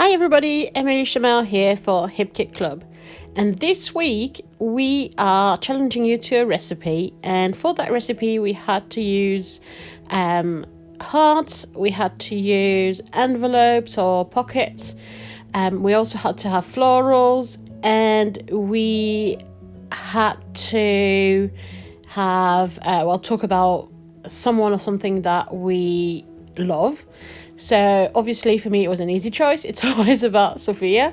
Hi everybody, Emily Chamel here for Hip Kit Club, and this week we are challenging you to a recipe, and for that recipe we had to use hearts, we had to use envelopes or pockets, we also had to have florals, and we had to have, talk about someone or something that we love. So obviously for me it was an easy choice. It's always about Sophia.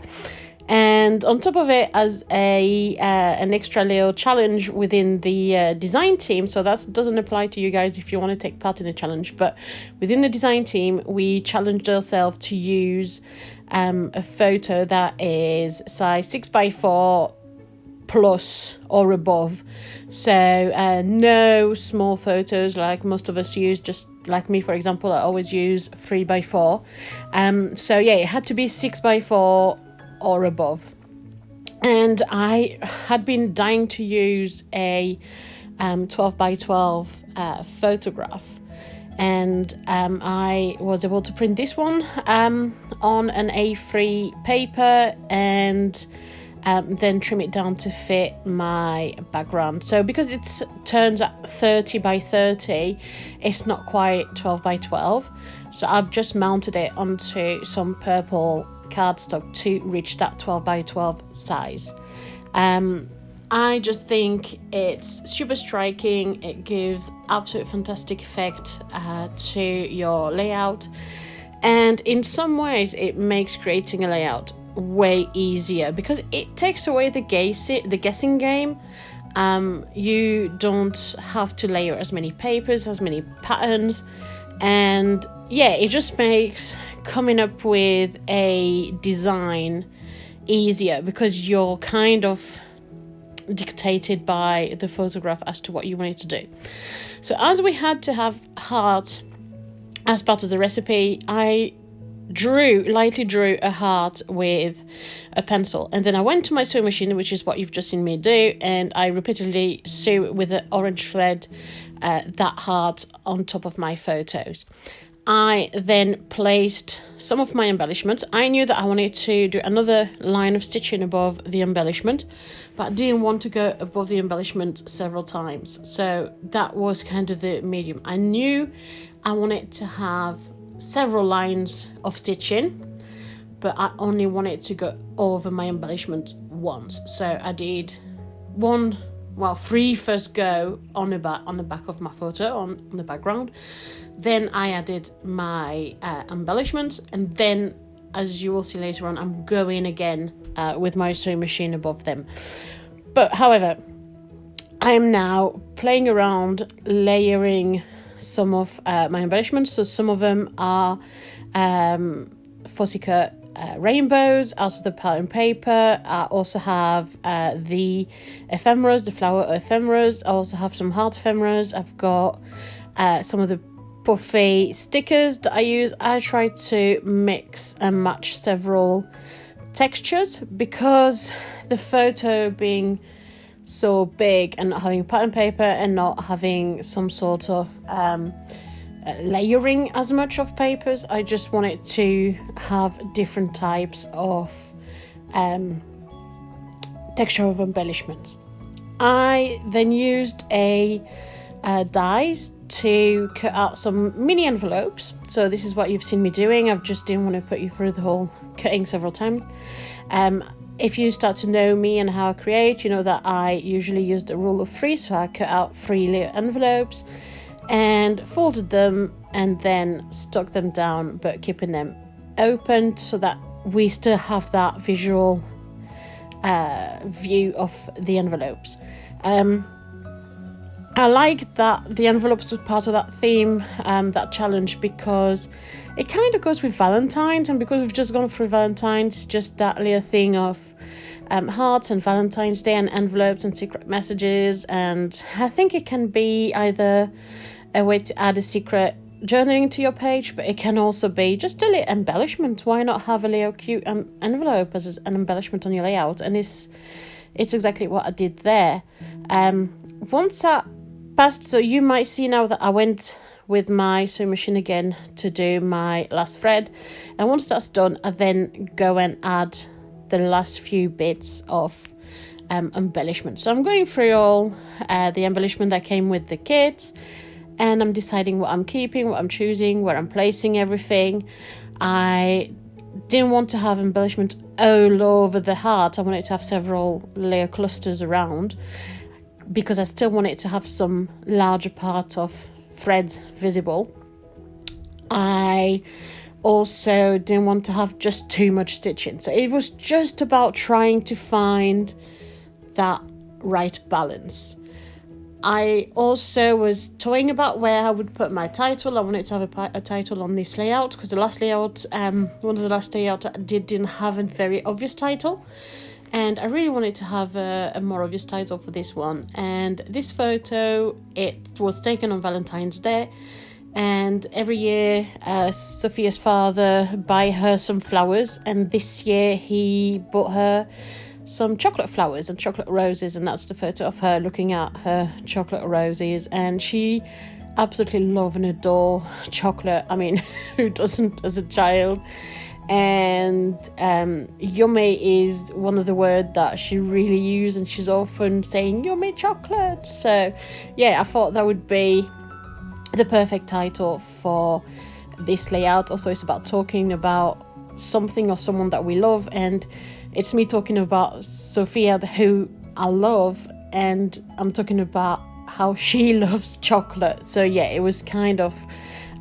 And on top of it, as an extra little challenge within the design team, so that doesn't apply to you guys if you want to take part in the challenge, but within the design team we challenged ourselves to use a photo that is size 6x4 plus or above, so no small photos like most of us use. Just like me, for example, I always use 3x4, so yeah, it had to be 6x4 or above. And I had been dying to use a 12x12 photograph, and I was able to print this one on an A3 paper and then trim it down to fit my background. So because it turns at 30x30, it's not quite 12x12. So I've just mounted it onto some purple cardstock to reach that 12x12 size. I just think it's super striking. It gives absolute fantastic effect to your layout, and in some ways it makes creating a layout way easier because it takes away the guessing game. You don't have to layer as many papers, as many patterns, and yeah, it just makes coming up with a design easier because you're kind of dictated by the photograph as to what you wanted to do. So as we had to have heart as part of the recipe, I lightly drew a heart with a pencil, and then I went to my sewing machine, which is what you've just seen me do, and I repeatedly sew with an orange thread that heart on top of my photos. I then placed some of my embellishments. I knew that I wanted to do another line of stitching above the embellishment, but I didn't want to go above the embellishment several times, so that was kind of the medium. I knew I wanted to have several lines of stitching, but I only wanted to go over my embellishment once. So I did three first go on the back of my photo on the background. Then I added my embellishments, and then, as you will see later on, I'm going again with my sewing machine above them. But however, I am now playing around layering some of my embellishments. So some of them are fussy cut rainbows out of the pattern paper. I also have the ephemeras, the flower ephemeras. I also have some heart ephemeras. I've got some of the puffy stickers that I use. I try to mix and match several textures because the photo being so big and not having pattern paper and not having some sort of layering as much of papers, I just wanted to have different types of texture of embellishments. I then used a dies to cut out some mini envelopes. So this is what you've seen me doing. I just didn't want to put you through the whole cutting several times. If you start to know me and how I create, you know that I usually use the rule of 3. So I cut out 3 little envelopes and folded them and then stuck them down, but keeping them open so that we still have that visual view of the envelopes. I like that the envelopes were part of that theme, that challenge, because it kind of goes with Valentine's, and because we've just gone through Valentine's, just that little thing of hearts and Valentine's Day and envelopes and secret messages. And I think it can be either a way to add a secret journaling to your page, but it can also be just a little embellishment. Why not have a little cute envelope as an embellishment on your layout? And it's exactly what I did there. Once I passed, so you might see now that I went with my sewing machine again to do my last thread, and once that's done, I then go and add the last few bits of embellishment. So I'm going through all the embellishment that came with the kit, and I'm deciding what I'm keeping, what I'm choosing, where I'm placing everything. I didn't want to have embellishment all over the heart. I wanted to have several layer clusters around, because I still want it to have some larger part of threads visible. I also didn't want to have just too much stitching, so it was just about trying to find that right balance. I also was toying about where I would put my title. I wanted to have a title on this layout, because the last layout, one of the last layouts I didn't have a very obvious title, and I really wanted to have a more obvious title for this one. And this photo, it was taken on Valentine's Day, and every year Sophia's father buy her some flowers, and this year he bought her some chocolate flowers and chocolate roses, and that's the photo of her looking at her chocolate roses. And she absolutely love and adore chocolate. I mean, who doesn't as a child? And yummy is one of the words that she really uses, and she's often saying yummy chocolate. So yeah, I thought that would be the perfect title for this layout. Also, it's about talking about something or someone that we love, and it's me talking about Sophia, who I love, and I'm talking about how she loves chocolate. So yeah, it was kind of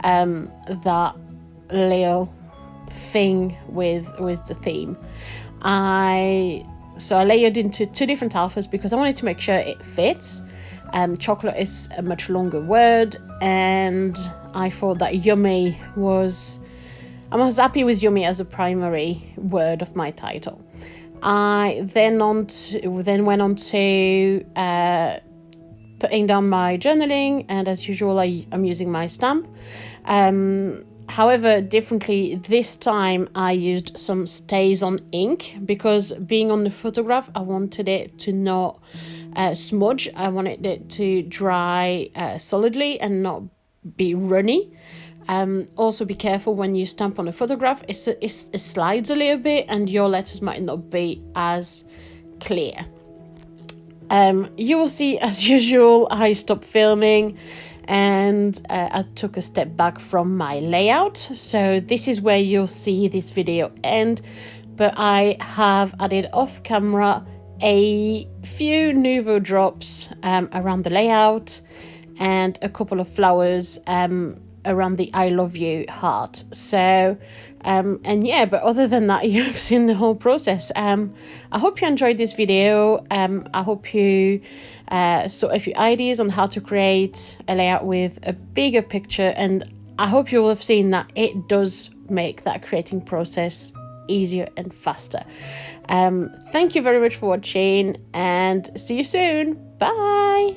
that little thing with the theme. So I layered into 2 different alphas because I wanted to make sure it fits. Chocolate is a much longer word, and I thought that yummy was, I was happy with yummy as a primary word of my title. I then went on to putting down my journaling, and as usual I'm using my stamp. However, differently this time I used some stays on ink, because being on the photograph I wanted it to not smudge. I wanted it to dry solidly and not be runny. Also be careful when you stamp on a photograph, it slides a little bit and your letters might not be as clear. You will see, as usual, I stopped filming and I took a step back from my layout. So this is where you'll see this video end, but I have added off camera a few nouveau drops around the layout and a couple of flowers around the I love you heart. So and yeah, but other than that, you've seen the whole process. I hope you enjoyed this video. I hope you saw a few ideas on how to create a layout with a bigger picture, and I hope you will have seen that it does make that creating process easier and faster. Thank you very much for watching, and see you soon. Bye.